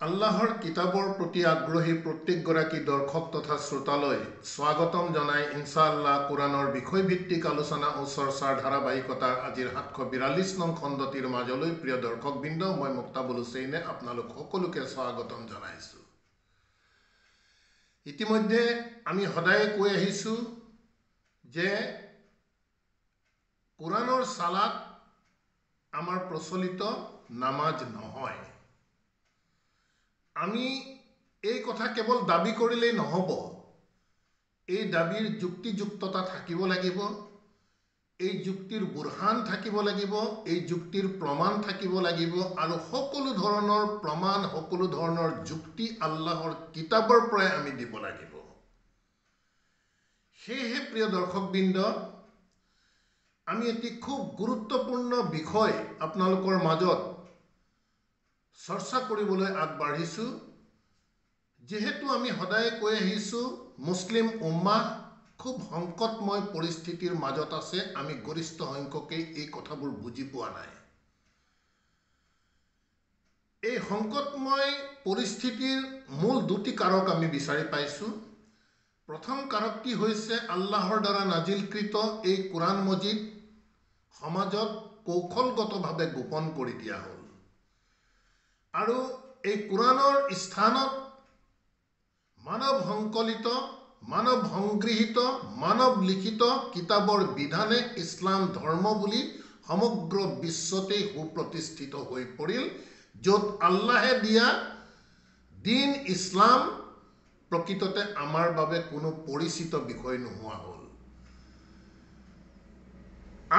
আল্লাহৰ কিতাবৰ প্ৰতি আগ্ৰহী প্ৰত্যেকগৰাকী দৰ্শক তথা শ্ৰোতালৈ স্বাগতম জনাই ইনশাআল্লাহ কোৰাণৰ বিষয়ভিত্তিক আলোচনা ও চৰ্চাৰ ধাৰাবাহিকতাৰ আজিৰ 742 নং খণ্ডটিৰ মাজলৈ প্ৰিয় দৰ্শকবৃন্দ মই মুক্তাবুল হুছেইনে আপোনালোক সকলোকে স্বাগতম জনাইছো। ইতিমধ্যে আমি সদায় কৈ আহিছো যে কোৰাণৰ সালাত আমাৰ প্ৰচলিত নামাজ নহয়। আমি এই কথা কেৱল দাবী কৰিলেই নহব, এই দাবীৰ যুক্তিযুক্ততা থাকিব লাগিব, এই যুক্তিৰ বুৰহান থাকিব লাগিব, এই যুক্তিৰ প্ৰমাণ থাকিব লাগিব আৰু সকলো ধৰণৰ প্ৰমাণ সকলো ধৰণৰ যুক্তি আল্লাহৰ কিতাবৰ পৰাই আমি দিব লাগিব। সেয়েহে প্ৰিয় দৰ্শকবৃন্দ, আমি এটি খুব গুৰুত্বপূৰ্ণ বিষয় আপোনালোকৰ মাজত চৰ্চা কৰিবলৈ আগবাঢ়িছো। যেহেতু আমি সদায় কৈ আহিছো মুছলিম উম্মাহ খুব সংকটময় পৰিস্থিতিৰ মাজত আছে, আমি গৰিষ্ঠ সংখ্যকে এই কথাবোৰ বুজি পোৱা নাই। এই সংকটময় পৰিস্থিতিৰ মূল দুটি কাৰক আমি বিচাৰি পাইছো। প্ৰথম কাৰকটি হৈছে আল্লাহৰ দ্বাৰা নাজিলকৃত এই কোৰাণ মজিদ সমাজত কৌশলগতভাৱে গোপন কৰি দিয়া হ'ল আৰু এই কোৰাণৰ স্থানত মানৱ সংকলিত, মানৱ সংগৃহীত, মানৱ লিখিত কিতাবৰ বিধানে ইছলাম ধৰ্ম বুলি সমগ্ৰ বিশ্বতে সুপ্ৰতিষ্ঠিত হৈ পৰিল, য'ত আল্লাহে দিয়া দিন ইছলাম প্ৰকৃততে আমাৰ বাবে কোনো পৰিচিত বিষয় নোহোৱা হ'ল।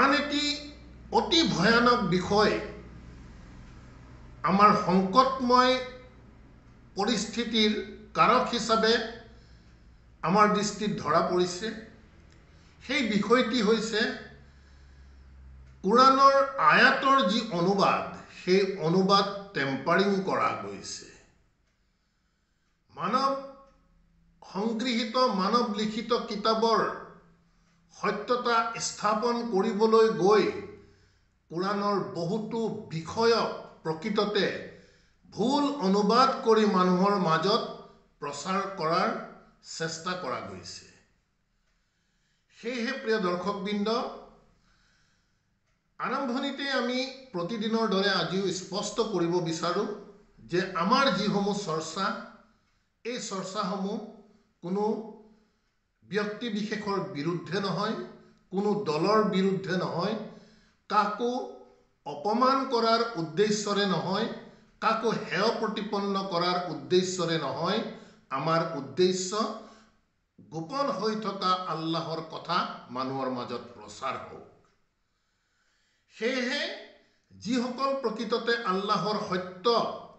আন এটি অতি ভয়ানক বিষয় আমাৰ সংকটময় পৰিস্থিতিৰ কাৰক হিচাপে আমাৰ দৃষ্টিত ধৰা পৰিছে। সেই বিষয়টি হৈছে কোৰাণৰ আয়াতৰ যি অনুবাদ, সেই অনুবাদ টেম্পাৰিং কৰা গৈছে। মানৱ সংগৃহীত, মানৱ লিখিত কিতাবৰ সত্যতা স্থাপন কৰিবলৈ গৈ কোৰাণৰ বহুতো বিষয়ক প্ৰকৃততে ভুল অনুবাদ কৰি মানুহৰ মাজত প্ৰচাৰ কৰাৰ চেষ্টা কৰা গৈছে। সেয়েহে প্ৰিয় দৰ্শকবৃন্দ, আৰম্ভণিতে আমি প্ৰতিদিনৰ দৰে আজিও স্পষ্ট কৰিব বিচাৰো যে আমাৰ যিসমূহ চৰ্চা, এই চৰ্চাসমূহ কোনো ব্যক্তি বিশেষৰ বিৰুদ্ধে নহয়, কোনো দলৰ বিৰুদ্ধে নহয়, কাকো অপমান কৰাৰ উদ্দেশ্যৰে নহয়, কাকো হেয় প্ৰতিপন্ন কৰাৰ উদ্দেশ্যৰে নহয়। আমাৰ উদ্দেশ্য গোপন হৈ থকা আল্লাহৰ কথা মানুহৰ মাজত প্ৰচাৰ হওক। সেয়েহে যিসকল প্ৰকৃততে আল্লাহৰ সত্য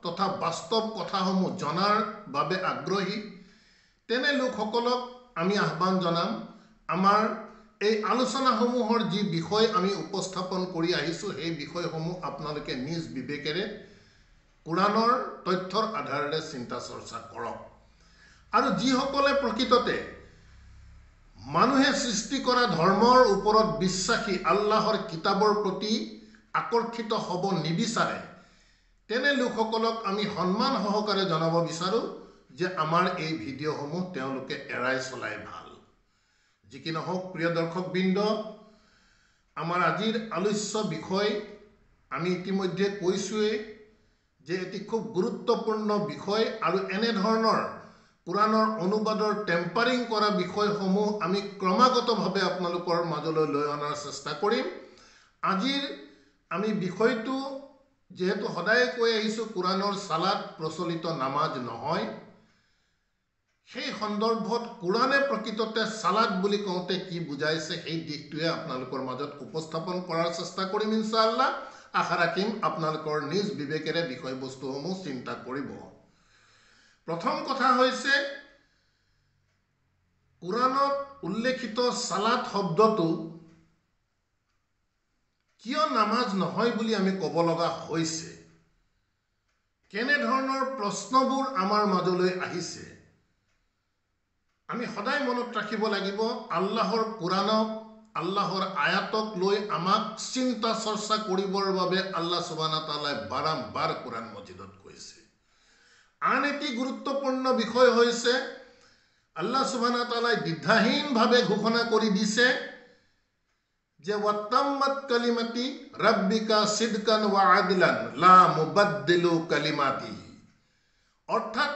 তথা বাস্তৱ কথাসমূহ জনাৰ বাবে আগ্ৰহী, তেনে লোকসকলক আমি আহ্বান জনাম, আমাৰ এই আলোচনাসমূহৰ যি বিষয় আমি উপস্থাপন কৰি আহিছো, সেই বিষয়সমূহ আপোনালোকে নিজ বিবেকেৰে কোৰাণৰ তথ্যৰ আধাৰেৰে চিন্তা চৰ্চা কৰক। আৰু যিসকলে প্ৰকৃততে মানুহে সৃষ্টি কৰা ধৰ্মৰ ওপৰত বিশ্বাসী, আল্লাহৰ কিতাবৰ প্ৰতি আকৰ্ষিত হ'ব নিবিচাৰে, তেনে লোকসকলক আমি সন্মান সহকাৰে জনাব বিচাৰো যে আমাৰ এই ভিডিঅ'সমূহ তেওঁলোকে এৰাই চলাই ভাল। যি কি নহওক প্ৰিয় দৰ্শকবৃন্দ, আমাৰ আজিৰ আলোচ্য বিষয় আমি ইতিমধ্যে কৈছোৱেই যে এটি খুব গুৰুত্বপূৰ্ণ বিষয় আৰু এনেধৰণৰ কোৰাণৰ অনুবাদৰ টেম্পাৰিং কৰা বিষয়সমূহ আমি ক্ৰমাগতভাৱে আপোনালোকৰ মাজলৈ লৈ অনাৰ চেষ্টা কৰিম। আজিৰ আমি বিষয়টো যেহেতু সদায় কৈ আহিছো কোৰাণৰ সালাত প্ৰচলিত নামাজ নহয়, সেই সন্দৰ্ভত কোৰাণে প্ৰকৃততে সালাত বুলি কওঁতে কি বুজাইছে সেই দিশটোৱে আপোনালোকৰ মাজত উপস্থাপন কৰাৰ চেষ্টা কৰিম ইনশাআল্লাহ। আশা ৰাখিম আপোনালোকৰ নিজ বিবেকেৰে বিষয়বস্তুসমূহ চিন্তা কৰিব। প্ৰথম কথা হৈছে কোৰাণত উল্লেখিত সালাত শব্দটো কিয় নামাজ নহয় বুলি আমি ক'ব লগা হৈছে, কেনেধৰণৰ প্ৰশ্নবোৰ আমাৰ মাজলৈ আহিছে, আমি সদায় মনত ৰাখিব লাগিব আল্লাহৰ কোৰাণক, আল্লাহৰ আয়াতক লৈ আমাক চিন্তা চৰ্চা কৰিবৰ বাবে আল্লাহ সুবহানাহু ওয়া তাআলাই বাৰম্বাৰ কোৰাণ মজিদত কৈছে। আন এটি গুৰুত্বপূৰ্ণ বিষয় হৈছে আল্লাহ সুবহানাহু ওয়া তাআলাই দ্বিধাহীনভাৱে ঘোষণা কৰি দিছে যে ওয়াতাম্মাত কালিমাতি ৰাব্বিকা সিদকান ওয়া আদলান লা মুবাদ্দিলু কালিমাতিহি, অৰ্থাৎ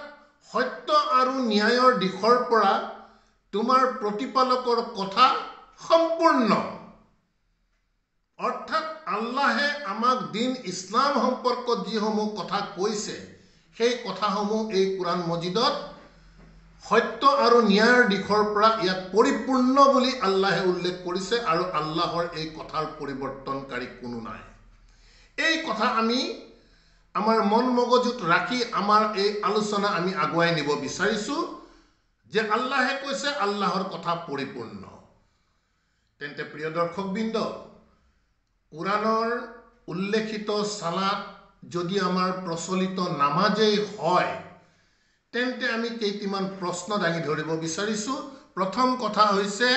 সত্য আৰু ন্যায়ৰ দিশৰ পৰা তোমাৰ প্ৰতিপালকৰ কথা সম্পূৰ্ণ। অৰ্থাৎ আল্লাহে আমাক দিন ইছলাম সম্পৰ্কত যিসমূহ কথা কৈছে সেই কথাসমূহ এই কোৰআন মজিদত সত্য আৰু ন্যায়ৰ দিশৰ পৰা ইয়াক পৰিপূৰ্ণ বুলি আল্লাহে উল্লেখ কৰিছে আৰু আল্লাহৰ এই কথাৰ পৰিৱৰ্তনকাৰী কোনো নাই। এই কথা আমি আমাৰ মন মগজুত ৰাখি আমাৰ এই আলোচনা আমি আগুৱাই নিব বিচাৰিছোঁ যে আল্লাহে কৈছে, আল্লাহৰ কথা পৰিপূৰ্ণ। তেন্তে প্ৰিয় দৰ্শকবৃন্দ, কোৰআনৰ উল্লেখিত সালাত যদি আমাৰ প্ৰচলিত নামাজেই হয়, তেন্তে আমি কেইটিমান প্ৰশ্ন দাঙি ধৰিব বিচাৰিছোঁ। প্ৰথম কথা হৈছে,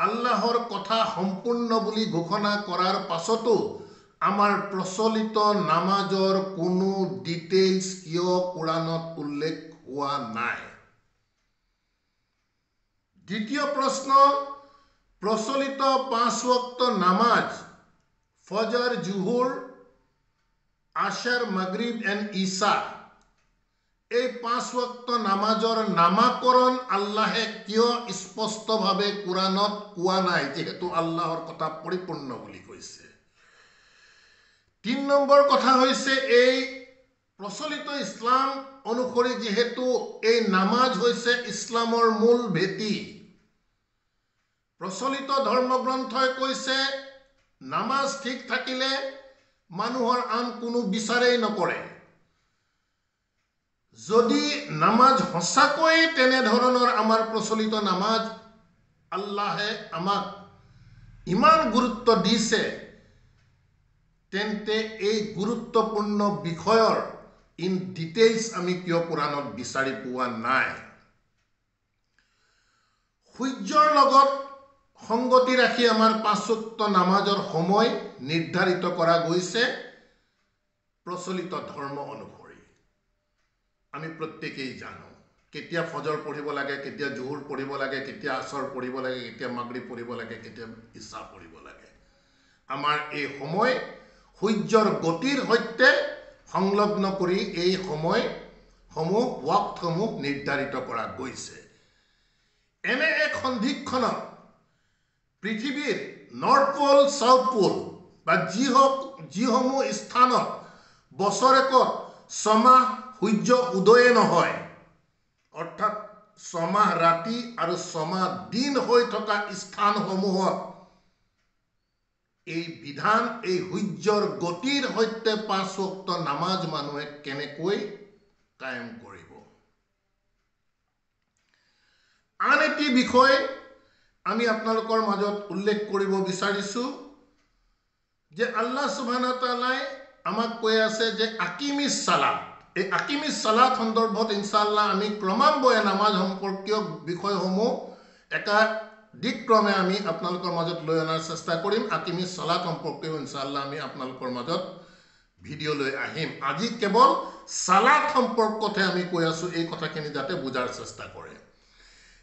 আল্লাহৰ কথা সম্পূৰ্ণ বুলি ঘোষণা কৰাৰ পাছতো আমাৰ প্ৰচলিত নামাজৰ কোনো ডিটেইলছ কিয় কোৰআনত উল্লেখ হোৱা নাই? দ্বিতীয় প্ৰশ্ন, প্ৰচলিত 5 ওয়াক্ত নামাজ ফজৰ, জুহুৰ, আশৰ, মাগৰিব এণ্ড ইশা, এই 5 ওয়াক্ত নামাজৰ নামাকৰণ আল্লাহে কিয় স্পষ্টভাৱে কোৰআনত কোৱা নাই, যিহেতু আল্লাহৰ কথা পৰিপূৰ্ণ বুলি কৈছে? 3 নম্বৰ কথা হৈছে, এই প্ৰচলিত ইছলাম অনুসৰি যিহেতু এই নামাজ হৈছে ইছলামৰ মূল ভেটি, প্ৰচলিত ধৰ্মগ্ৰন্থই কৈছে নামাজ ঠিক থাকিলে মানুহৰ আন কোনো বিচাৰেই নকৰে। যদি নামাজ সঁচাকৈয়ে তেনেধৰণৰ আমাৰ প্ৰচলিত নামাজ আল্লাহে আমাক ইমান গুৰুত্ব দিছে, তেন্তে এই গুৰুত্বপূৰ্ণ বিষয়ৰ ইন ডিটেইলছ আমি কিয় কোৰআনত বিচাৰি পোৱা নাই? সূৰ্যৰ লগত সংগতি ৰাখি আমাৰ 5 ওয়াক্ত নামাজৰ সময় নিৰ্ধাৰিত কৰা গৈছে প্ৰচলিত ধৰ্ম অনুসৰি। আমি প্ৰত্যেকেই জানো কেতিয়া ফজৰ পঢ়িব লাগে, কেতিয়া জুহুৰ পঢ়িব লাগে, কেতিয়া আসৰ পঢ়িব লাগে, কেতিয়া মাগৰিব পঢ়িব লাগে, কেতিয়া ইশা পঢ়িব লাগে। আমাৰ এই সময় সূৰ্যৰ গতিৰ সৈতে সংলগ্ন কৰি এই সময়সমূহ ওয়াক্তসমূহ নিৰ্ধাৰিত কৰা গৈছে। এনে এক সন্ধিক্ষণত পৃথিৱীৰ নৰ্থ পোল, সাউথ পোল বা যিসমূহ স্থানত বছৰেকত 6 মাহ সূৰ্য উদয়ে নহয়, অৰ্থাৎ 6 মাহ ৰাতি আৰু 6 মাহ দিন হৈ থকা স্থানসমূহত এই বিধান, এই সূৰ্যৰ গতিৰ সৈতে 5 ওয়াক্ত নামাজ মানুহে কেনেকৈ কায়েম কৰিব? আন এটি বিষয় আমি আপোনালোকৰ মাজত উল্লেখ কৰিব বিচাৰিছোঁ যে আল্লাহ সুবহানাহু ওয়া তাআলাই আমাক কৈ আছে যে আকিমিস সালাত। এই আকিমিস সালাত সন্দৰ্ভত ইনশাআল্লাহ আমি ক্ৰমান্বয়ে নামাজ সম্পৰ্কীয় বিষয়সমূহ একাদিক্ৰমে আমি আপোনালোকৰ মাজত লৈ অনাৰ চেষ্টা কৰিম। আকিমিস সালাত সম্পৰ্কীয় ইনশাআল্লাহ আমি আপোনালোকৰ মাজত ভিডিঅ' লৈ আহিম। আজি কেৱল সালাত সম্পৰ্কতহে আমি কৈ আছোঁ, এই কথাখিনি যাতে বুজাৰ চেষ্টা কৰে।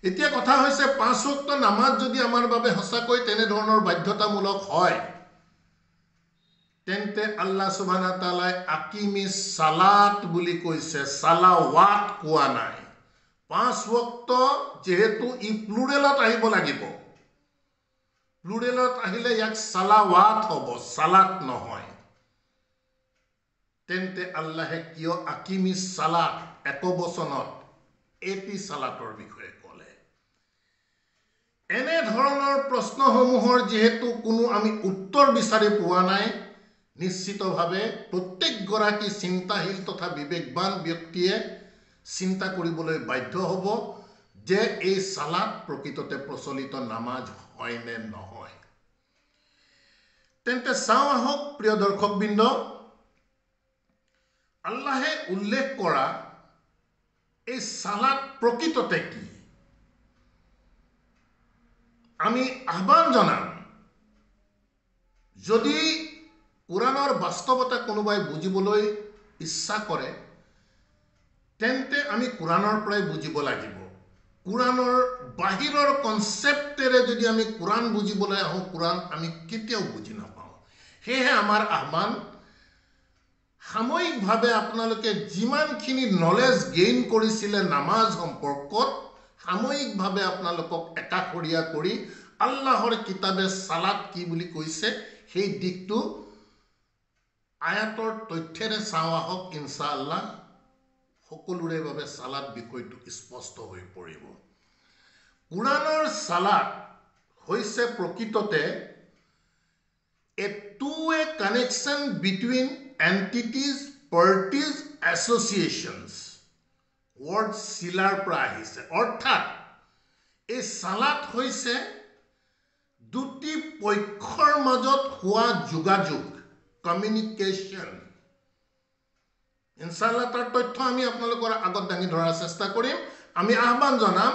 এতিয়া কথা হৈছে, 5 ওয়াক্ত নামাজ যদি আমাৰ বাবে সঁচাকৈ তেনেধৰণৰ বাধ্যতামূলক হয়, তেন্তে আল্লাহ সুবহানাহু ওয়া তাআলাই আকিমিস সালাত বুলি কৈছে, সালাৱাত কোৱা নাই। 5 ওয়াক্ত যেহেতু ই প্লুৰেলত আহিব লাগিব, প্লুৰেলত আহিলে ইয়াক সালাৱাত হ'ব, সালাত নহয়। তেন্তে আল্লাহে কিয় আকিমিস সালাত একবচনত এটি সালাতৰ বিষয়ে ক'লে? এনে ধৰণৰ প্ৰশ্নসমূহৰ যিহেতু কোনো আমি উত্তৰ বিচাৰি পোৱা নাই, নিশ্চিতভাৱে প্ৰত্যেকগৰাকী চিন্তাশীল তথা বিবেকবান ব্যক্তিয়ে চিন্তা কৰিবলৈ বাধ্য হ'ব যে এই সালাত প্ৰকৃততে প্ৰচলিত নামাজ হয় নে নহয়। তেন্তে চাওঁ আহক প্ৰিয় দৰ্শকবৃন্দ, আল্লাহে উল্লেখ কৰা এই সালাত প্ৰকৃততে কি? আমি আহ্বান জনাম, যদি কোৰআনৰ বাস্তৱতা কোনোবাই বুজিবলৈ ইচ্ছা কৰে, তেন্তে আমি কোৰাণৰ পৰাই বুজিব লাগিব কোৰাণৰ বাহিৰৰ কনসেপ্টেৰে যদি আমি কোৰাণ বুজিবলৈ আহোঁ কোৰাণ আমি কেতিয়াও বুজি নাপাওঁ সেয়ে আমাৰ আহ্বান সাময়িকভাৱে আপোনালোকে যিমানখিনি নলেজ গেইন কৰিছিলে নামাজ সম্পৰ্কত সাময়িকভাৱে আপোনালোকক একাষৰীয়া কৰি আল্লাহৰ কিতাবে সালাত কি বুলি কৈছে সেই দিকটো আয়াতৰ তথ্যৰে চাওঁ আহক ইনশাআল্লাহ সকলোৰে বাবে সালাত বিষয়টো স্পষ্ট হৈ পৰিব কোৰাণৰ সালাত হৈছে প্ৰকৃততে a two-way connection between entities, parties, associations. Word silar পৰা আহিছে অৰ্থাৎ এই সালাত হৈছে দুটি পক্ষৰ মাজত হোৱা যোগাযোগ কমিউনিকেশ্যন ইনশাআল্লাহ তাৰ তথ্য আমি আপোনালোকৰ আগত দাঙি ধৰাৰ চেষ্টা কৰিম আমি আহ্বান জনাম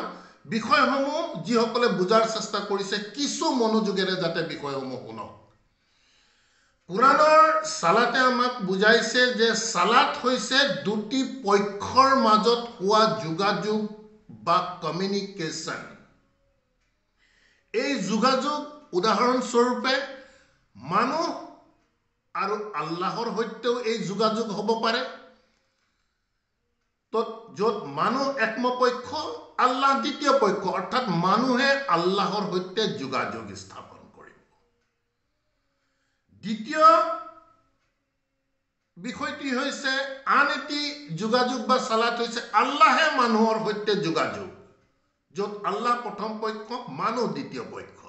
বিষয়সমূহ যিসকলে বুজাৰ চেষ্টা কৰিছে কিছু মনোযোগেৰে যাতে বিষয়সমূহ শুনক কোৰাণৰ সালাতে আমাক বুজাইছে যে সালাত হৈছে দুটি পক্ষৰ মাজত হোৱা যোগাযোগ বা কমিউনিকেশ্যন এই যোগাযোগ উদাহৰণ স্বৰূপে মানুহ আৰু আল্লাহৰ সৈতেও এই যোগাযোগ হ'ব পাৰে তো য'ত মানুহ একমপক্ষ আল্লাহ দ্বিতীয় পক্ষ অৰ্থাৎ মানুহে আল্লাহৰ সৈতে যোগাযোগ স্থাপন কৰিব দ্বিতীয় বিষয়টি হৈছে আন এটি যোগাযোগ বা সালাত হৈছে আল্লাহে মানুহৰ সৈতে যোগাযোগ য'ত আল্লাহ প্ৰথম পক্ষ মানুহ দ্বিতীয় পক্ষ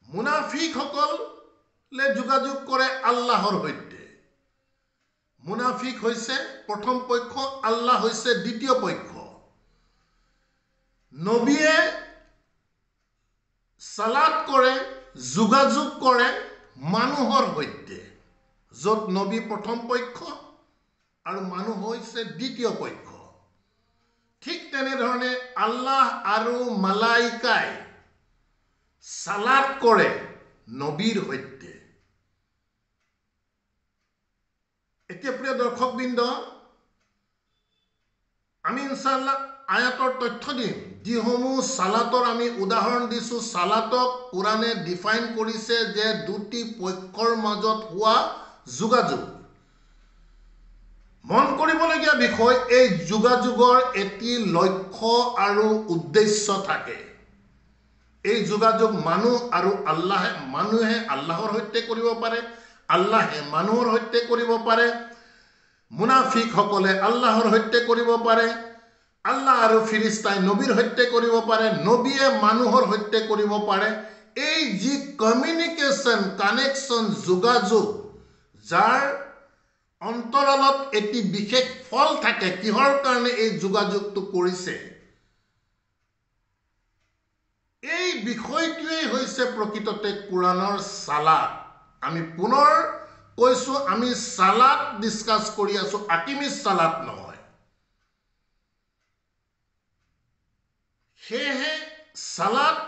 মুনাফিকসকলে যোগাযোগ কৰে আল্লাহৰ সৈতে মুনাফিক হৈছে প্ৰথম পক্ষ আল্লাহ হৈছে দ্বিতীয় পক্ষ নবীয়ে সালাত কৰে যোগাযোগ কৰে মানুহৰ সৈতে য'ত নবী প্ৰথম পক্ষ আৰু মানুহ হৈছে দ্বিতীয় পক্ষ ঠিক তেনেধৰণে আল্লাহ আৰু মালাইকাই সালাত কৰে নবীৰ সৈতে এতিয়া প্ৰিয় দৰ্শকবৃন্দ আমি ইনশাআল্লাহ আয়াতৰ তথ্য দিম যিসমূহ সালাতৰ আমি উদাহৰণ দিছো সালাতক কোৰাণে ডিফাইন কৰিছে যে দুটি পক্ষৰ মাজত হোৱা যোগাযোগ মন কৰিবলগীয়া বিষয় এই যোগাযোগৰ এটি লক্ষ্য আৰু উদ্দেশ্য থাকে এই যোগাযোগ মানুহ আৰু মানুহে আল্লাহৰ সৈতে কৰিব পাৰে আল্লাহে মানুহৰ সৈতে কৰিব পাৰে মুনাফিকসকলে আল্লাহৰ সৈতে কৰিব পাৰে আল্লাহ আৰু ফিৰিস্তাই নবীৰ সৈতে কৰিব পাৰে নবীয়ে মানুহৰ সৈতে কৰিব পাৰে এই যি কমিউনিকেশ্যন কানেকশ্যন যোগাযোগ যাৰ অন্তৰালত এটি বিশেষ ফল থাকে কিহৰ কাৰণে এই যোগাযোগটো কৰিছে এই বিষয়টোৱেই হৈছে প্ৰকৃততে কোৰাণৰ সালাত আমি পুনৰ কৈছো আমি সালাত ডিসকাস কৰি আছো আকিমিস সালাত নহয় সেয়ে সালাত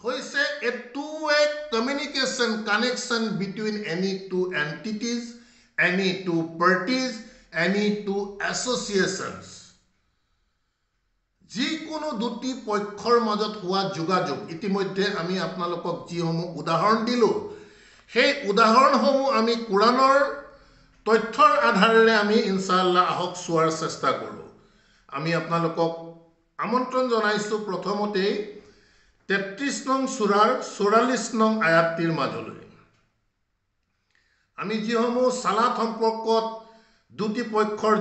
হৈছে a two-way communication connection between any two entities any two parties any two associations যিকোনো দুটি পক্ষৰ মাজত হোৱা যোগাযোগ ইতিমধ্যে আমি আপোনালোকক যিসমূহ উদাহৰণ দিলো সেই উদাহৰণসমূহ আমি কোৰাণৰ তথ্যৰ আধাৰেৰে আমি ইনশাআল্লাহ আহক চোৱাৰ চেষ্টা কৰো আমি আপোনালোকক আমন্ত্ৰণ জনাইছো প্ৰথমতে 33 নং সূৰাৰ 44 নং আয়াতটিৰ মাজলৈ আমি যিসমূহ সালাত সম্পৰ্কত দুটি পক্ষৰ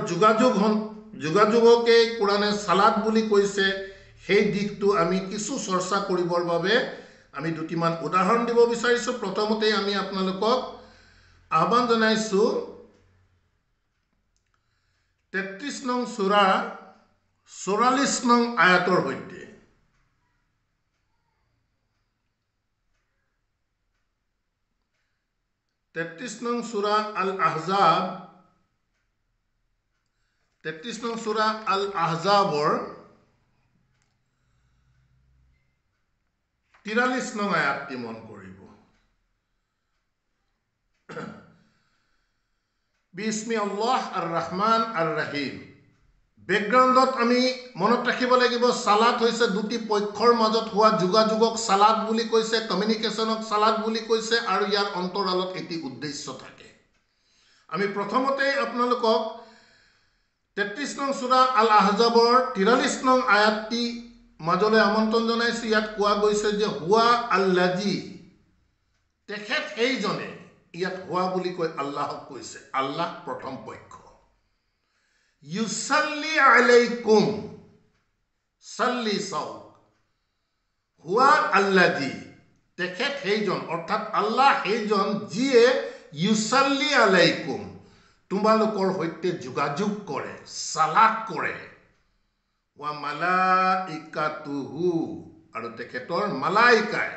যোগাযোগকে কোৰাণে সালাত বুলি কৈছে সেই দিকটো আমি কিছু চৰ্চা কৰিবৰ বাবে আমি দুটিমান উদাহৰণ দিব বিচাৰিছো প্ৰথমতে আমি আপোনালোকক আহ্বান জনাইছো 33 নং সূৰা 44 নং আয়াতৰ সৈতে 33 নং সূরা আল আহজাব 33 নং সূরা আল আহজাবর 43 নং আয়াতটি মন করিব বিস্মি আল্লাহ আর রহমান আর রহিম। বেকগ্ৰাউণ্ডত আমি মনত ৰাখিব লাগিব সালাত হৈছে দুটি পক্ষৰ মাজত হোৱা যোগাযোগক সালাত বুলি কৈছে, কমিউনিকেশ্যনক সালাত বুলি কৈছে, আৰু ইয়াৰ অন্তৰালত এটি উদ্দেশ্য থাকে। আমি প্ৰথমতে আপোনালোকক 33 নং সূৰা আল আহজাবৰ 43 নং আয়াতটি মাজলৈ আমন্ত্ৰণ জনাইছো। ইয়াত কোৱা গৈছে যে হুৱা আল্লাজি, তেখেত সেইজনে। ইয়াত হুৱা বুলি কৈ আল্লাহক কৈছে, আল্লাহ প্ৰথম পক্ষ। ইউসাল্লি আলাইকুম, সাল্লি চাওক, হুৱা আল্লাজি, তেখেত সেইজন, অৰ্থাৎ আল্লাহ সেইজন যিয়ে ইউসাল্লি আলাইকুম, তোমালোকৰ সৈতে যোগাযোগ কৰে, সালাত কৰে। ৱা মালাইকাতুহু, আৰু তেখেতৰ মালাইকাই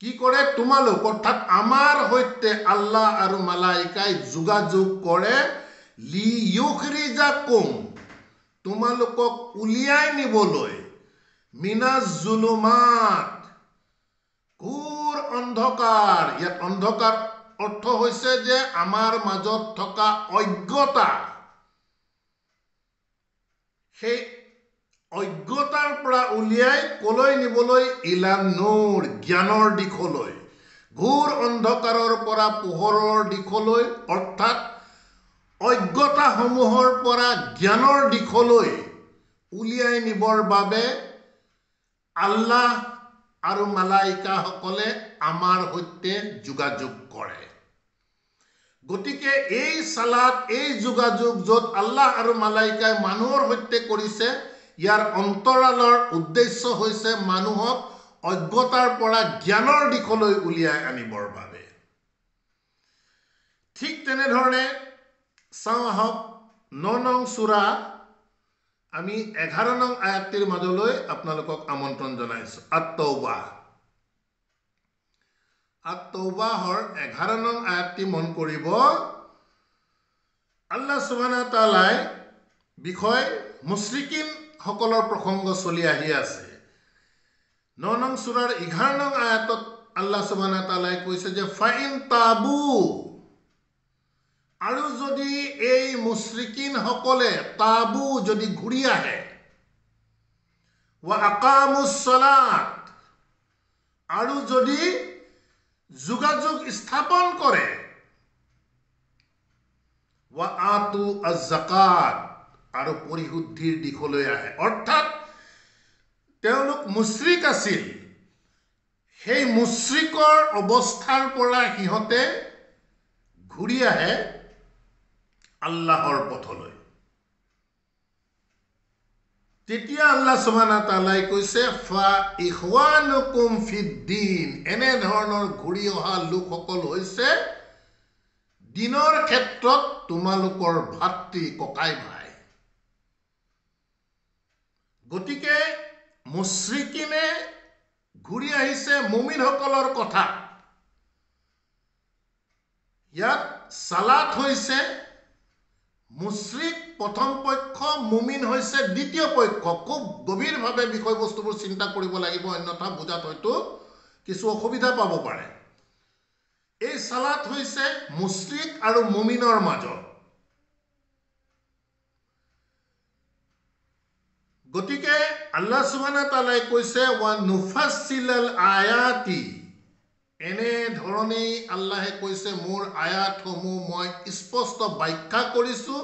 কি কৰে? তোমালোক অৰ্থাৎ আমাৰ সৈতে আল্লাহ আৰু মালাইকাই যোগাযোগ কৰে। লিয়ুখৰিজাকুম, তোমালোকক উলিয়াই নিবলৈ, মিনাজ জুলুমাত, ঘোৰ অন্ধকাৰ। ইয়াত অন্ধকাৰ অৰ্থ হৈছে যে আমাৰ মাজত থকা অজ্ঞতা, সেই অজ্ঞতাৰ পৰা উলিয়াই কলৈ নিবলৈ? ইলা নূৰ, জ্ঞানৰ দিশলৈ। ঘোৰ অন্ধকাৰৰ পৰা পোহৰৰ দিশলৈ, অৰ্থাৎ অজ্ঞতাসমূহৰ পৰা জ্ঞানৰ দিশলৈ উলিয়াই নিবৰ বাবে আল্লাহ আৰু মালাইকাসকলে আমাৰ সৈতে যোগাযোগ কৰে। গতিকে এই সালাত, এই যোগাযোগ য'ত আল্লাহ আৰু মালাইকাই মানুহৰ সৈতে কৰিছে, ইয়াৰ অন্তৰালৰ উদ্দেশ্য হৈছে মানুহক অজ্ঞতাৰ পৰা জ্ঞানৰ দিশলৈ উলিয়াই আনিবৰ বাবে। ঠিক তেনেধৰণে চাওঁ আহক 9 নং সূৰা আমি 11 নং আয়াতটিৰ মাজলৈ আপোনালোকক আমন্ত্ৰণ জনাইছো। আত-তৌবাহ, আত-তৌবাহৰ 11 নং আয়াতটি মন কৰিব। আল্লাহ সুবহানাহু ওয়া তাআলাই বিষয় মুশৰিকিন সকলৰ প্ৰসংগ চলি আহি আছে। 9 নং সূৰাৰ 11 নং আয়াতত আল্লাহ সুবহানাহু ওয়া তাআলাই কৈছে যে ফাইন তাবু, আৰু যদি এই মুশৰিকিন সকলে তাবু, যদি ঘূৰি আহে, ৱা আকামুছ সালাত, আৰু যদি যোগাযোগ স্থাপন কৰে, ৱা আতু আজ-যাকাত, আৰু পৰিশুদ্ধিৰ দিশলৈ আহে, অৰ্থাৎ তেওঁলোক মুশৰিক আছিল, সেই মুশৰিকৰ অৱস্থাৰ পৰা সিহঁতে ঘূৰি আহে আল্লাহৰ পথলৈ, তেতিয়া আল্লাহ সুবহানাহু ওয়া তাআলাই কৈছে ফা ইখৱানুকুম ফিদ্দিন, এনে ধৰণৰ ঘূৰি অহা লোকসকল হৈছে দিনৰ ক্ষেত্ৰত তোমালোকৰ ভাতৃ ককাই ভাই। গতিকে মুশৰিকিনে ঘূৰি আহিছে মুমিনসকলৰ কথা। ইয়াত সালাত হৈছে মুশৰিক প্ৰথম পক্ষ, মুমিন হৈছে দ্বিতীয় পক্ষ। খুব গভীৰভাৱে বিষয়বস্তুবোৰ চিন্তা কৰিব লাগিব, অন্যথা বুজাত হয়তো কিছু অসুবিধা পাব পাৰে। এই সালাত হৈছে মুশৰিক আৰু মুমিনৰ মাজত। গতিকে আল্লাহ সুবহানাহু ওয়া তাআলাই কৈছে ওয়া নুফাসসিলাল আয়াতি, এনে ধৰণেই আল্লাহে কৈছে মোৰ আয়াতসমূহ মই স্পষ্ট ব্যাখ্যা কৰিছো,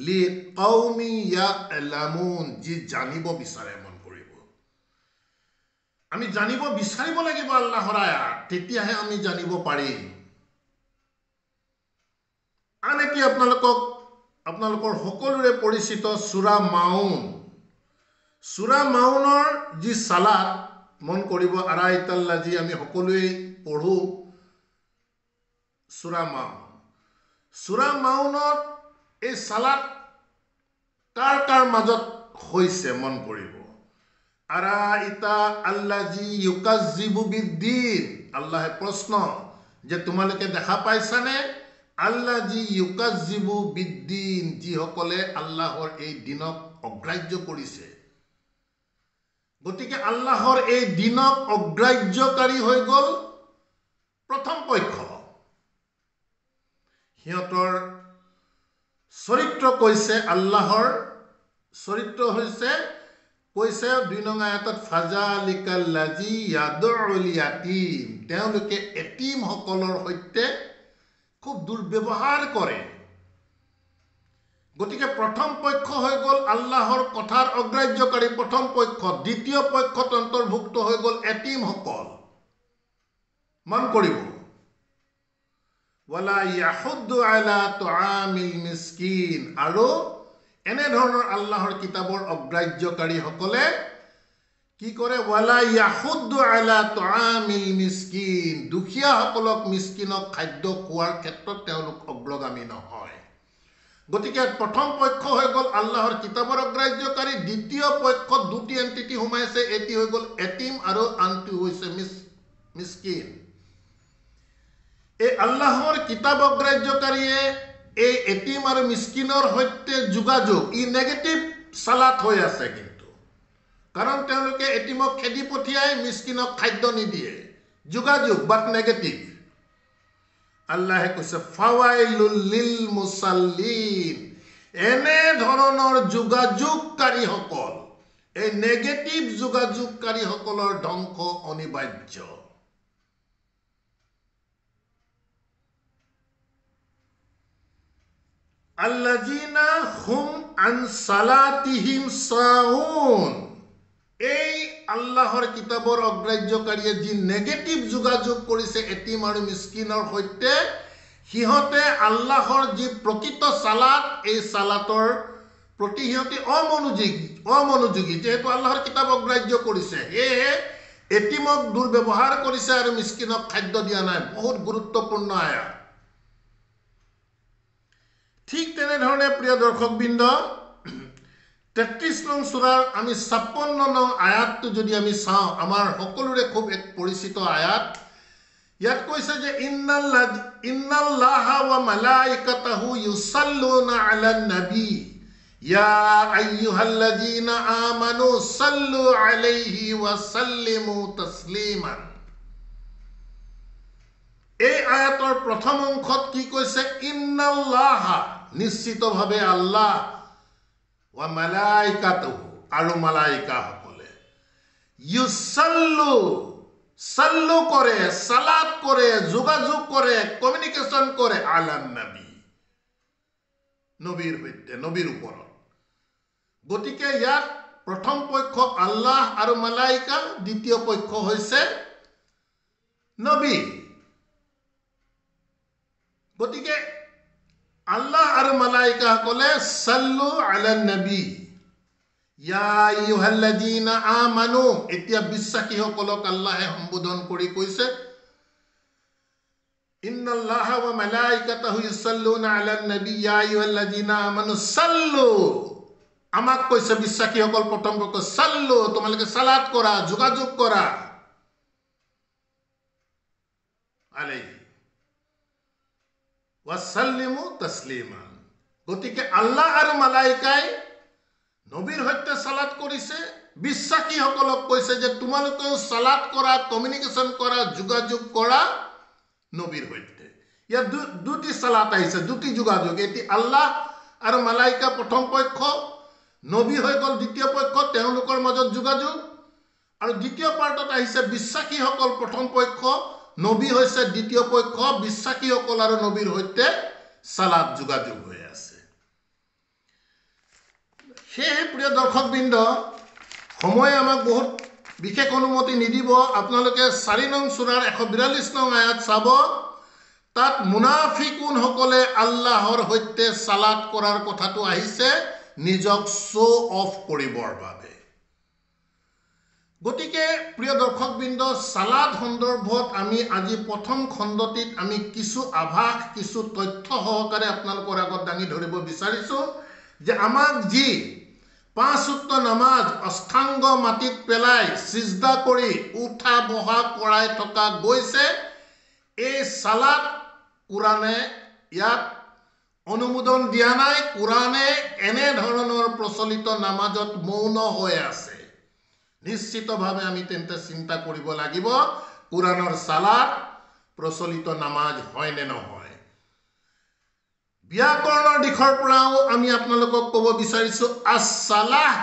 লি কওমি ইয়ালামুন, যি জানিব বিচাৰে। মন কৰিব, আমি জানিব বিচাৰিব লাগিব আল্লাহৰ আয়াত, তেতিয়াহে আমি জানিব পাৰিম। আন এটি আপোনালোকৰ সকলোৰে পৰিচিত সূৰা মাউন, সূৰা মাউনৰ যি সালাত, মন কৰিব আৰাইতাল্লাজি, আমি সকলোৱে পঢ়ো সূৰা মাউন। সূৰা মাউনত এই সালাত কাৰ কাৰ মাজত হৈছে মন কৰিব। আৰাইতা আল্লাজি ইউকাজ্জিবু বিদ্দিন, আল্লাহে প্ৰশ্ন যে তোমালোকে দেখা পাইছানে আল্লাজি ইউকাজ্জিবু বিদ্দিন, যিসকলে আল্লাহৰ এই দিনক অগ্ৰাহ্য কৰিছে। গতিকে আল্লাহৰ এই দিনক অগ্ৰাহ্যকাৰী হৈ গ'ল প্ৰথম পক্ষ। সিহঁতৰ চৰিত্ৰ কৈছে আল্লাহৰ চৰিত্ৰ হৈছে কৈছে ২ নং আয়াতত ফাজালিকাল লাজি ইয়াদউল ইয়াতীম তেওঁলোকে এতিমসকলৰ সৈতে খুব দুৰ্ব্যৱহাৰ কৰে গতিকে প্ৰথম পক্ষ হৈ গ'ল আল্লাহৰ কথাৰ অগ্ৰাহ্যকাৰী প্ৰথম পক্ষ দ্বিতীয় পক্ষত অন্তৰ্ভুক্ত হৈ গ'ল এতিমসকল মান কৰিব ওয়ালা ইয়াহুদ্দু আলা তুআমিল মিসকিন আৰু এনে ধৰণৰ আল্লাহৰ কিতাবৰ অগ্ৰাহ্যকাৰীসকলে কি কৰে ওয়ালা ইয়াহুদ্দু আলা তুআমিল মিসকিন দুখীয়াসকলক মিসকিনক খাদ্য খোৱাৰ ক্ষেত্ৰত তেওঁলোক অগ্ৰগামী নহয় গতিকে প্ৰথম পক্ষ হৈ গ'ল আল্লাহৰ কিতাবৰ অগ্ৰাহ্যকাৰী দ্বিতীয় পক্ষত দুটি এন্টিটি সোমাইছে এটি হৈ গ'ল এতিম আৰু আনটো হৈছে মিসকিন এই আল্লাহৰ কিতাব অগ্ৰাহ্যকাৰীয়ে এই এতিম আৰু মিসকিনৰ সৈতে যোগাযোগ ই নেগেটিভ সালাত হৈ আছে কিন্তু কাৰণ তেওঁলোকে এতিমক খেদি পঠিয়াই মিসকিনক খাদ্য নিদিয়ে যোগাযোগ বাট নেগেটিভ আল্লাহে কৈছে ফাৱাইলুল লিল মুসাল্লিন এনে ধৰণৰ যোগাযোগকাৰীসকল এই নেগেটিভ যোগাযোগকাৰীসকলৰ ধ্বংস অনিবাৰ্য আল্লাযিনা হুম আন সালাতিহিম সাহুন এই আল্লাহৰ কিতাবৰ অগ্ৰাহ্যকাৰীয়ে যি নেগেটিভ যোগাযোগ কৰিছে এতিম আৰু মিসকিনৰ সৈতে সিহঁতে আল্লাহৰ যি প্ৰকৃত সালাত এই সালাতৰ প্ৰতি সিহঁতে অমনোযোগী যেহেতু আল্লাহৰ কিতাব অগ্ৰাহ্য কৰিছে সেয়ে এতিমক দুৰ্ব্যৱহাৰ কৰিছে আৰু মিসকিনক খাদ্য দিয়া নাই বহুত গুৰুত্বপূৰ্ণ আয়াত ঠিক তেনেধৰণে প্ৰিয় দৰ্শকবৃন্দ ৩৩ নং সূৰাৰ আমি ৫৬ নং আয়াতটো যদি আমি চাওঁ আমাৰ সকলোৰে খুব এক পৰিচিত আয়াত ইয়াত কৈছে যে ইন্নাল্লাহা ওয়া মালাইকাতাহু ইউসাল্লুনা আলান নবী ইয়া আইয়ুহাল্লাযীনা আমানু সাল্লু আলাইহি ওয়া সাল্লিমু তাসলিমান এই আয়াতৰ প্ৰথম অংশত কি কৈছে ইন্নাল্লাহা নিশ্চিতভাৱে আল্লাহ ওয়া মালাইকাতুহু আৰু মালাইকাসকলে সাল্লু কৰে সালাত কৰে যোগাযোগ কৰে কমিউনিকেশ্যন কৰে আলান নবী নবীৰ সৈতে নবীৰ ওপৰত গতিকে ইয়াত প্ৰথম পক্ষ আল্লাহ আৰু মালাইকা দ্বিতীয় পক্ষ হৈছে নবী গতিকে আল্লাহ আৰু মালাইকা সকলে সাল্লু আলান নবী ইয়া আইয়ুহাল্লাযীনা আমানু এতিয়া বিশ্বাসীসকলক আল্লাহে সম্বোধন কৰি কৈছে ইন্নাল্লাহা ওয়া মালাইকাতাহু ইউসাল্লুনা আলান নবী ইয়া আইয়ুহাল্লাযীনা আমানু সাল্লু আমাক কৈছে বিশ্বাসীসকল প্ৰথম পক্ষ সাল্লু তোমালোকে সালাত কৰা যোগাযোগ কৰা আলাইহি ওয়াসাল্লিমু তাসলিমান গতিকে আল্লাহ আৰু মালাইকাই নবীৰ সৈতে সালাত কৰিছে বিশ্বাসীসকলক কৈছে যে তোমালোকেও সালাত কৰা কমিউনিকেশ্যন কৰা যোগাযোগ কৰা নবীৰ সৈতে ইয়াত দুটি সালাত আহিছে দুটি যোগাযোগ এটি আল্লাহ আৰু মালাইকা প্ৰথম পক্ষ নবী হৈ গ'ল দ্বিতীয় পক্ষ তেওঁলোকৰ মাজত যোগাযোগ আৰু দ্বিতীয় পাৰ্টত আহিছে বিশ্বাসীসকল প্ৰথম পক্ষ নবী হৈছে দ্বিতীয় পক্ষ বিশ্বাসীসকল আৰু নবীৰ সৈতে সালাত যোগাযোগ হৈ আছে সেয়ে প্ৰিয় দৰ্শকবৃন্দ সময় আমাক বহুত বিশেষ অনুমতি নিদিব আপোনালোকে ৪ নং সূৰাৰ ১৪২ নং আয়াত চাব তাত মুনাফিকুন সকলে আল্লাহৰ সৈতে সালাত কৰাৰ কথাটো আহিছে নিজক শো অফ কৰিবৰ বাবে গতিকে প্ৰিয় দৰ্শকবৃন্দ সালাত সন্দৰ্ভত আমি আজি প্ৰথম খণ্ডটিত আমি কিছু আভাস কিছু তথ্য সহকাৰে আপোনালোকৰ আগত দাঙি ধৰিব বিচাৰিছো যে আমাক যি ৫ ওয়াক্ত নামাজ অষ্টাংগ মাটিত পেলাই সিজদা কৰি উঠা বহা কৰাই থকা গৈছে এই সালাত কুৰানে ইয়াত অনুমোদন দিয়া নাই কুৰানে এনে ধৰণৰ প্ৰচলিত নামাজত মৌন হৈ আছে নিশ্চিতভাৱে আমি তেন্তে চিন্তা কৰিব লাগিব কুৰানৰ সালাত প্ৰচলিত নামাজ হয় নে নহয় ব্যাকৰণৰ দিশৰ পৰাও আমি আপোনালোকক ক'ব বিচাৰিছো আছ-সালাহ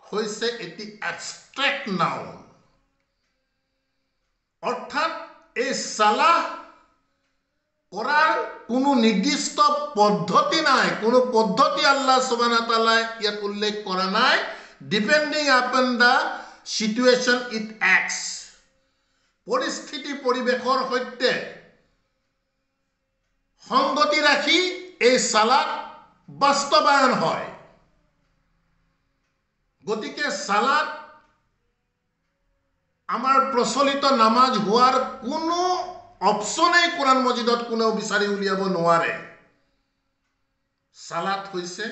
হৈছে এটি এবষ্ট্ৰেক্ট নাউন অৰ্থাৎ এই সালাহ কৰাৰ কোনো নিৰ্দিষ্ট পদ্ধতি নাই কোনো পদ্ধতি আল্লাহ সুবহানাহু ওয়া তাআলা ইয়াত উল্লেখ কৰা নাই ডিপেন্ডিং আপন দা সিচুৱেচন ইট এক্টস পৰিস্থিতি পৰিবেশৰ সৈতে সংগতি ৰাখি এই সালাত বাস্তৱায়ন হয় গতিকে সালাত আমাৰ প্ৰচলিত নামাজ হোৱাৰ কোনো অপচনেই কোৰআন মজিদত কোনেও বিচাৰি উলিয়াব নোৱাৰে সালাত হৈছে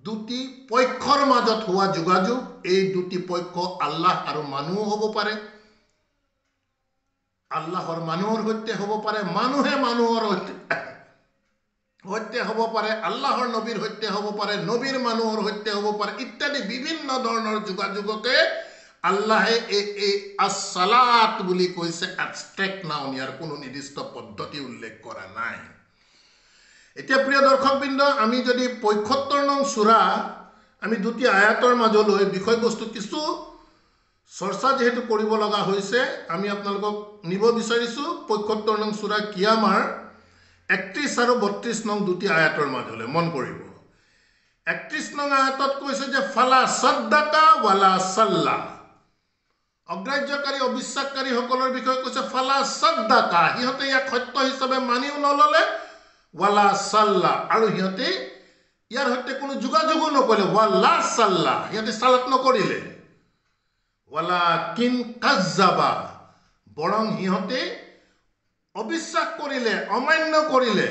দুটি পক্ষৰ মাজত হোৱা যোগাযোগ এই দুটি পক্ষ আল্লাহ আৰু মানুহ হ'ব পাৰে আল্লাহৰ মানুহৰ সৈতে হ'ব পাৰে মানুহে মানুহৰ সৈতে হ'ব পাৰে আল্লাহৰ নবীৰ সৈতে হ'ব পাৰে নবীৰ মানুহৰ সৈতে হ'ব পাৰে ইত্যাদি বিভিন্ন ধৰণৰ যোগাযোগকে আল্লাহে এই আছ-সালাত বুলি কৈছে এবষ্ট্ৰেক্ট নাউন ইয়াৰ কোনো নিৰ্দিষ্ট পদ্ধতি উল্লেখ কৰা নাই এতিয়া প্ৰিয় দৰ্শকবৃন্দ আমি যদি ৭৫ নং সূৰা আমি দুটি আয়াতৰ মাজলৈ বিষয়বস্তু কিছু চৰ্চা যেহেতু কৰিব লগা হৈছে আমি আপোনালোকক নিব বিচাৰিছো ৭৫ নং সূৰা কিয়ামাৰ ৩১ আৰু ৩২ নং দুটি আয়াতৰ মাজলৈ মন কৰিব ৩১ নং আয়াতত কৈছে যে ফালা সাদ্দাকা ওয়ালা সাল্লা অগ্ৰাহ্যকাৰী অবিশ্বাসকাৰী সকলৰ বিষয়ে কৈছে ফালা সাদ্দাকা হিহতে ইয়াক সত্য হিচাপে মানিও নললে ওয়ালা সাল্লা আৰু হিহতে ইয়াৰ সৈতে কোনো যোগাযোগো নকৰিলে ওয়ালা সাল্লা হিহতে সালাত নকৰিলে ওয়ালাকিন কাজ্জাবা বৰং হিহতে অবিশ্বাস কৰিলে অমান্য কৰিলে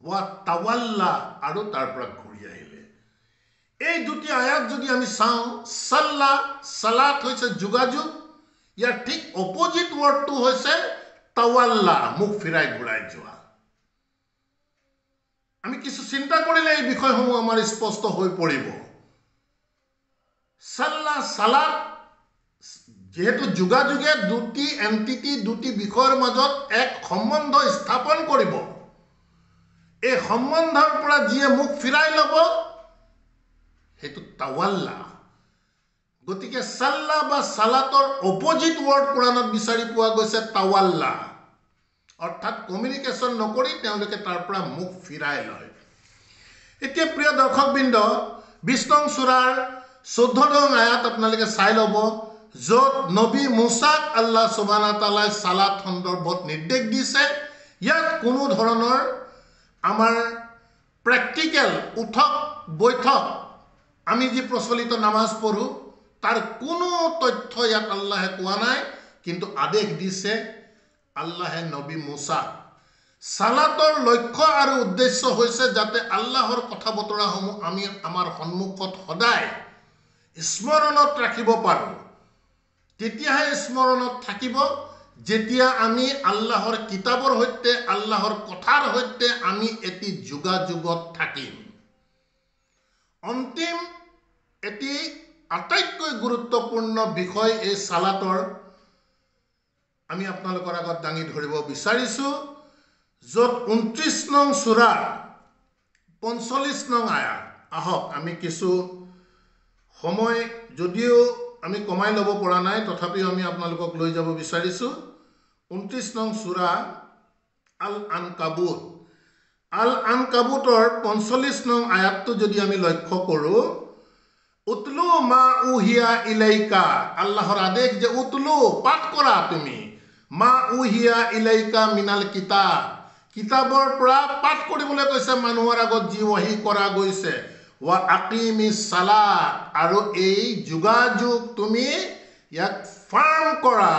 ওয়া তাওয়াল্লা আৰু তাৰ পৰা ঘূৰি আহিলে এই দুটি আয়াত যদি আমি চাওঁ সাল্লা সালাত হৈছে যোগাযোগ ইয়াৰ ঠিক অপোজিট ওয়াৰ্ডটো হৈছে তাওয়াল্লা মুখ ফিৰাই ঘূৰাই যোৱা আমি কিছু চিন্তা কৰিলে এই বিষয়সমূহ আমাৰ স্পষ্ট হৈ পৰিব সাল্লা সালাত যেহেতু যোগাযোগে দুটি এন্টিটি দুটি বিষয়ৰ মাজত এক সম্বন্ধ স্থাপন কৰিব এই সম্বন্ধৰ পৰা যিয়ে মুখ ফিৰাই ল'ব হেতু তাওয়াল্লা গতিকে সাল্লা বা সালাতৰ অপোজিট ওয়াৰ্ড কোৰানত বিচাৰি পোৱা গৈছে তাওয়াল্লা অৰ্থাৎ কমিউনিকেশ্যন নকৰি তেওঁলোকে তাৰ পৰা মুখ ফিৰাই লয় এতিয়া প্ৰিয় দৰ্শকবৃন্দ ২০ নং সূৰাৰ ১৪ নং আয়াত আপোনালোকে চাই ল'ব য'ত নবী মুসাক আল্লাহ সুবহানাহু ওয়া তাআলাই সালাত সন্দৰ্ভত নিৰ্দেশ দিছে ইয়াত কোনো ধৰণৰ আমাৰ প্ৰেক্টিকেল উঠক বৈঠক আমি যি প্ৰচলিত নামাজ পঢ়ো তাৰ কোনো তথ্য ইয়াত আল্লাহে কোৱা নাই কিন্তু আদেশ দিছে আল্লাহে নবী মুসা সালাতৰ লক্ষ্য আৰু উদ্দেশ্য হৈছে যাতে আল্লাহৰ কথা বতৰাসমূহ আমি আমাৰ সন্মুখত সদায় স্মৰণত ৰাখিব পাৰোঁ তেতিয়াহে স্মৰণত থাকিব যেতিয়া আমি আল্লাহৰ কিতাবৰ সৈতে আল্লাহৰ কথাৰ সৈতে আমি এটি যোগাযোগত থাকিম অন্তিম এটি আটাইতকৈ গুৰুত্বপূৰ্ণ বিষয় এই সালাতৰ আমি আপোনালোকৰ আগত দাঙি ধৰিব বিচাৰিছো য'ত ২৯ নং সূৰা ৪৫ নং আয়াত আহক আমি কিছু সময় যদিও আমি কমাই ল'ব পৰা নাই তথাপিও আমি আপোনালোকক লৈ যাব বিচাৰিছো ২৯ নং সূৰা আল আনকাবুতৰ ৪৫ নং আয়াতটো যদি আমি লক্ষ্য কৰোঁ উতলু মা উহিয়া ইলাইকা আল্লাহৰ আদেশ যে উতলু পাঠ কৰা তুমি মা উহিয়া ইলাইকা মিনাল কিতাবৰ পৰা পাঠ কৰিবলৈ কৈছে মানুহৰ আগত যি ওহী কৰা গৈছে ওয়া আকিমিস সালাত আৰু এই যোগাযোগ তুমি ইয়াক ফাৰ্ম কৰা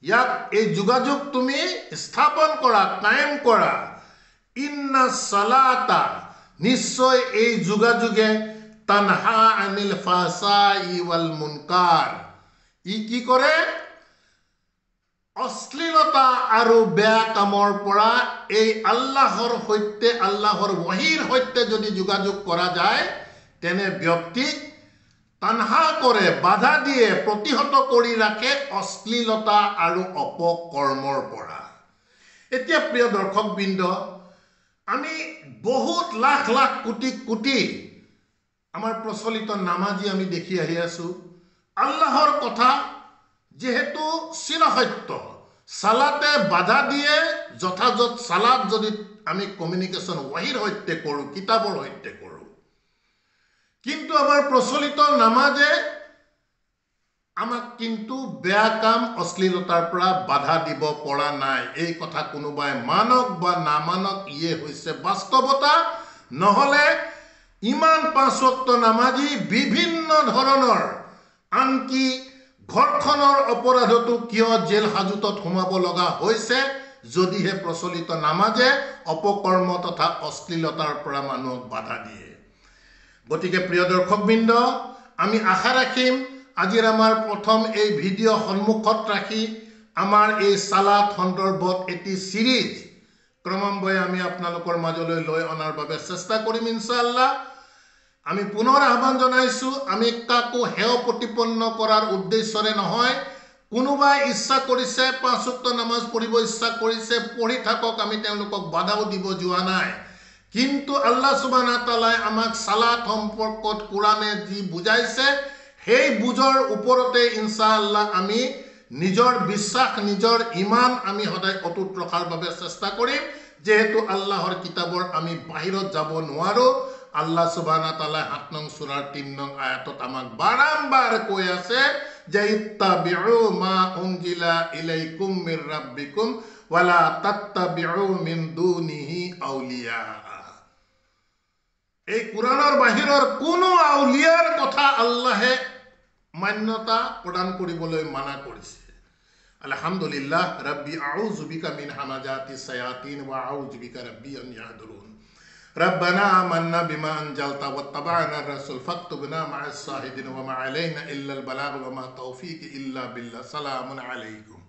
ইয়াক এই যোগাযোগ তুমি স্থাপন কৰা কায়েম কৰা ইন্না সালাতা নিশ্চয় এই যোগাযোগে তানহা আনিল ফাসাই ওয়াল মুনকাৰ ই কি কৰে অশ্লীলতা আৰু বেয়া কামৰ পৰা এই আল্লাহৰ সৈতে আল্লাহৰ ওহীৰ সৈতে যদি যোগাযোগ কৰা যায় তেনে ব্যক্তিক তানহা কৰে বাধা দিয়ে প্ৰতিহত কৰি ৰাখে অশ্লীলতা আৰু অপকৰ্মৰ পৰা এতিয়া প্ৰিয় দৰ্শকবৃন্দ আমি বহুত লাখ লাখ কোটি কোটি আমাৰ প্ৰচলিত নামাজি আমি দেখি আহি আছো আল্লাহৰ কথা যেহেতু চিৰসত্য সালাতে বাধা দিয়ে যথাযথ সালাত যদি আমি কমিউনিকেশ্যন ওয়াহিৰ সৈতে কৰোঁ কিতাবৰ সৈতে কৰোঁ কিন্তু আমাৰ প্ৰচলিত নামাজে আমাক কিন্তু বেয়া কাম অশ্লীলতাৰ পৰা বাধা দিব পৰা নাই এই কথা কোনোবাই মানক বা নামানক ইয়ে হৈছে বাস্তৱতা নহলে ইমান পাঁচ ওয়াক্ত নামাজি বিভিন্ন ধৰণৰ আনকি ঘৰখনৰ অপৰাধটো কিয় জেল হাজতত সোমাব লগা হৈছে যদিহে প্ৰচলিত নামাজে অপকৰ্ম তথা অশ্লীলতাৰ পৰা মানুহক বাধা দিয়ে গতিকে প্ৰিয় দৰ্শকবৃন্দ আমি আশা ৰাখিম আজিৰ আমাৰ প্ৰথম এই ভিডিঅ' সন্মুখত ৰাখি আমাৰ এই সালাত সন্দৰ্ভত এটি সিৰিজ ক্ৰমান্বয়ে আমি আপোনালোকৰ মাজলৈ লৈ অনাৰ বাবে চেষ্টা কৰিম ইনশাআল্লাহ আমি পুনৰ আহ্বান জনাইছো আমি কাকো হেয় প্ৰতিপন্ন কৰাৰ উদ্দেশ্যৰে নহয় কোনোবাই ইচ্ছা কৰিছে পাঁচ ওয়াক্ত নামাজ পঢ়িব ইচ্ছা কৰিছে পঢ়ি থাকক আমি তেওঁলোকক বাধাও দিব যোৱা নাই কিন্তু আল্লাহ সুবহানাহু ওয়া তাআলাই আমাক সালাত সম্পৰ্কত কোৰাণে যি বুজাইছে সেই বুজৰ ওপৰতে ইনশাআল্লাহ আমি নিজৰ বিশ্বাস নিজৰ ঈমান আমি সদায় অটুট ৰখাৰ বাবে চেষ্টা কৰিম যেহেতু আল্লাহৰ কিতাবৰ আমি বাহিৰত যাব নোৱাৰো আল্লাহ সুবহানাহু ওয়া তাআলা 7 নং সূৰাৰ 3 নং আয়াতত আমাক বাৰম্বাৰ কৈ আছে যে ইত্তাবিউ মা উনজিলা ইলাইকুম মিৰ ৰাব্বিকুম ওয়ালা তাত্তাবিউ মিন দুনিহি আউলিয়া এই কোৰআনৰ বাহিৰৰ কোনো আউলিয়াৰ কথা আল্লাহে মান্যতা প্ৰদান কৰিবলৈ মানা কৰিছে আলহামদুলিল্লাহ ৰাব্বি আউযু বিকা মিন হামাজাতি শায়াতিন ওয়া আউযু বিকা রাব্বি আন ইয়াহদুরুন ربنا آمنا بما أنزلت واتبعنا الرسول فاكتبنا مع الشاهدين وما علينا إلا البلاغ وما توفيق إلا بالله سلام عليكم